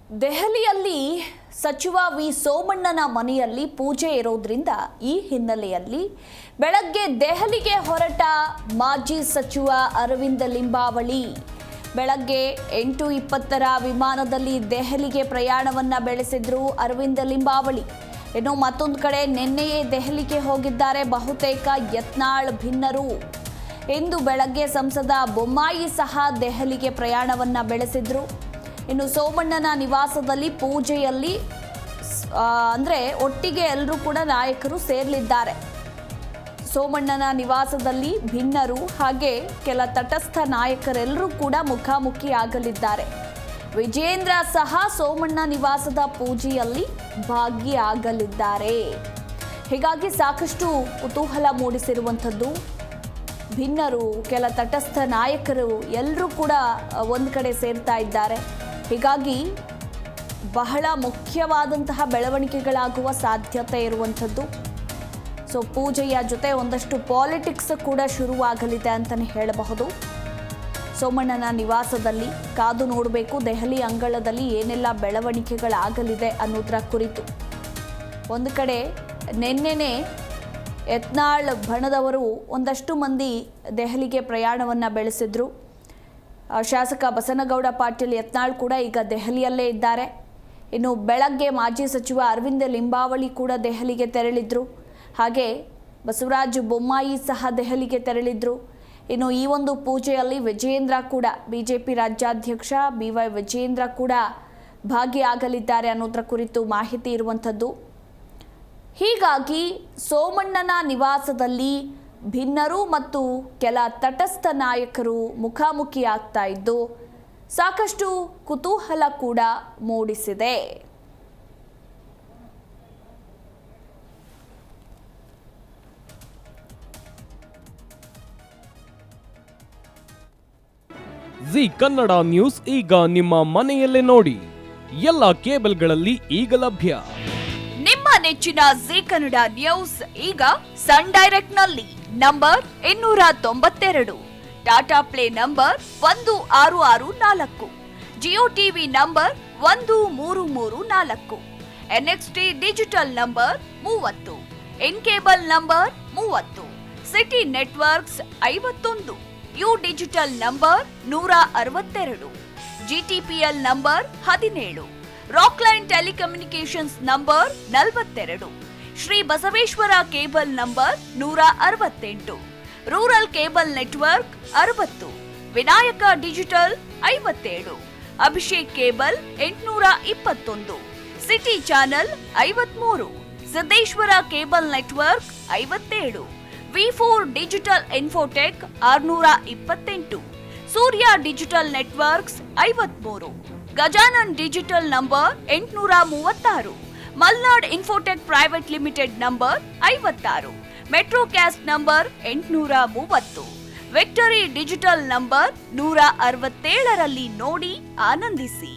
ದೆಹಲಿಯಲ್ಲಿ ಸಚಿವ ವಿ ಸೋಮಣ್ಣನ ಮನೆಯಲ್ಲಿ ಪೂಜೆ ಇರೋದ್ರಿಂದ ಈ ಹಿನ್ನೆಲೆಯಲ್ಲಿ ಬೆಳಗ್ಗೆ ದೆಹಲಿಗೆ ಹೊರಟ ಮಾಜಿ ಸಚಿವ ಅರವಿಂದ ಲಿಂಬಾವಳಿ ಬೆಳಗ್ಗೆ 8:20ರ ವಿಮಾನದಲ್ಲಿ ದೆಹಲಿಗೆ ಪ್ರಯಾಣವನ್ನ ಬೆಳೆಸಿದ್ರು ಅರವಿಂದ ಲಿಂಬಾವಳಿ. ಇನ್ನು ಮತ್ತೊಂದು ಕಡೆ ನಿನ್ನೆಯೇ ದೆಹಲಿಗೆ ಹೋಗಿದ್ದಾರೆ ಬಹುತೇಕ ಯತ್ನಾಳ್ ಭಿನ್ನರು. ಇಂದು ಬೆಳಗ್ಗೆ ಸಂಸದ ಬೊಮ್ಮಾಯಿ ಸಹ ದೆಹಲಿಗೆ ಪ್ರಯಾಣವನ್ನ ಬೆಳೆಸಿದ್ರು. ಇನ್ನು ಸೋಮಣ್ಣನ ನಿವಾಸದಲ್ಲಿ ಪೂಜೆಯಲ್ಲಿ ಒಟ್ಟಿಗೆ ಎಲ್ಲರೂ ಕೂಡ ನಾಯಕರು ಸೇರಲಿದ್ದಾರೆ. ಸೋಮಣ್ಣನ ನಿವಾಸದಲ್ಲಿ ಭಿನ್ನರು ಹಾಗೆ ಕೆಲ ತಟಸ್ಥ ನಾಯಕರೆಲ್ಲರೂ ಕೂಡ ಮುಖಾಮುಖಿಯಾಗಲಿದ್ದಾರೆ. ವಿಜೇಂದ್ರ ಸಹ ಸೋಮಣ್ಣ ನಿವಾಸದ ಪೂಜೆಯಲ್ಲಿ ಭಾಗಿಯಾಗಲಿದ್ದಾರೆ. ಹೀಗಾಗಿ ಸಾಕಷ್ಟು ಕುತೂಹಲ ಮೂಡಿಸಿರುವಂಥದ್ದು. ಭಿನ್ನರು, ಕೆಲ ತಟಸ್ಥ ನಾಯಕರು ಎಲ್ಲರೂ ಕೂಡ ಒಂದು ಕಡೆ ಸೇರ್ತಾ ಇದ್ದಾರೆ. ಹೀಗಾಗಿ ಬಹಳ ಮುಖ್ಯವಾದಂತಹ ಬೆಳವಣಿಗೆಗಳಾಗುವ ಸಾಧ್ಯತೆ ಇರುವಂಥದ್ದು. ಸೊ ಪೂಜೆಯ ಜೊತೆ ಒಂದಷ್ಟು ಪಾಲಿಟಿಕ್ಸ್ ಕೂಡ ಶುರುವಾಗಲಿದೆ ಅಂತಲೇ ಹೇಳಬಹುದು. ಸೋಮಣ್ಣನ ನಿವಾಸದಲ್ಲಿ ಕಾದು ನೋಡಬೇಕು ದೆಹಲಿ ಅಂಗಳದಲ್ಲಿ ಏನೆಲ್ಲ ಬೆಳವಣಿಗೆಗಳಾಗಲಿದೆ ಅನ್ನೋದರ ಕುರಿತು. ಒಂದು ಕಡೆ ನಿನ್ನೆನೇ ಯತ್ನಾಳ್ ಬಣದವರು ಒಂದಷ್ಟು ಮಂದಿ ದೆಹಲಿಗೆ ಪ್ರಯಾಣವನ್ನು ಬೆಳೆಸಿದ್ರು. ಶಾಸಕ ಬಸನಗೌಡ ಪಾಟೀಲ್ ಯತ್ನಾಳ್ ಕೂಡ ಈಗ ದೆಹಲಿಯಲ್ಲೇ ಇದ್ದಾರೆ. ಇನ್ನು ಬೆಳಗ್ಗೆ ಮಾಜಿ ಸಚಿವ ಅರವಿಂದ ಲಿಂಬಾವಳಿ ಕೂಡ ದೆಹಲಿಗೆ ತೆರಳಿದ್ರು. ಹಾಗೆ ಬಸವರಾಜ ಬೊಮ್ಮಾಯಿ ಸಹ ದೆಹಲಿಗೆ ತೆರಳಿದ್ರು. ಇನ್ನು ಈ ಒಂದು ಪೂಜೆಯಲ್ಲಿ ವಿಜೇಂದ್ರ ಕೂಡ ಬಿಜೆಪಿ ರಾಜ್ಯಾಧ್ಯಕ್ಷ BY ವಿಜೇಂದ್ರ ಕೂಡ ಭಾಗಿಯಾಗಲಿದ್ದಾರೆ ಅನ್ನೋದರ ಕುರಿತು ಮಾಹಿತಿ ಇರುವಂಥದ್ದು. ಹೀಗಾಗಿ ಸೋಮಣ್ಣನ ನಿವಾಸದಲ್ಲಿ ಭಿನ್ನರು ಮತ್ತು ಕೆಲ ತಟಸ್ಥ ನಾಯಕರು ಮುಖಾಮುಖಿಯಾಗ್ತಾ ಇದ್ದು ಸಾಕಷ್ಟು ಕುತೂಹಲ ಕೂಡ ಮೂಡಿಸಿದೆ. ಜಿ ಕನ್ನಡ ನ್ಯೂಸ್ ಈಗ ನಿಮ್ಮ ಮನೆಯಲ್ಲೇ ನೋಡಿ. ಎಲ್ಲ ಕೇಬಲ್ಗಳಲ್ಲಿ ಈಗ ಲಭ್ಯ. ನಿಮ್ಮ ನೆಚ್ಚಿನ ಜಿ ಕನ್ನಡ ನ್ಯೂಸ್ ಈಗ ಸನ್ ಡೈರೆಕ್ಟ್ ನಲ್ಲಿ number 292, Tata play number 1664, Jio TV number 1334, NXT digital number 30, in cable number 30, city networks 51, U digital number 162, GTPL number 17, Rockline telecommunications number 42, Shri Basaveshwara cable number 168, rural cable network 60, Vinayaka digital 57, Abhishek cable 821, city channel 53, Siddeshwara cable network 57, V4 digital Infotech 628, Surya digital networks 53, Gajanan digital number 836, Malnad Infotech private limited number 56, metro cast number 830, victory digital number 167ರಲ್ಲಿ ನೋಡಿ ಆನಂದಿಸಿ.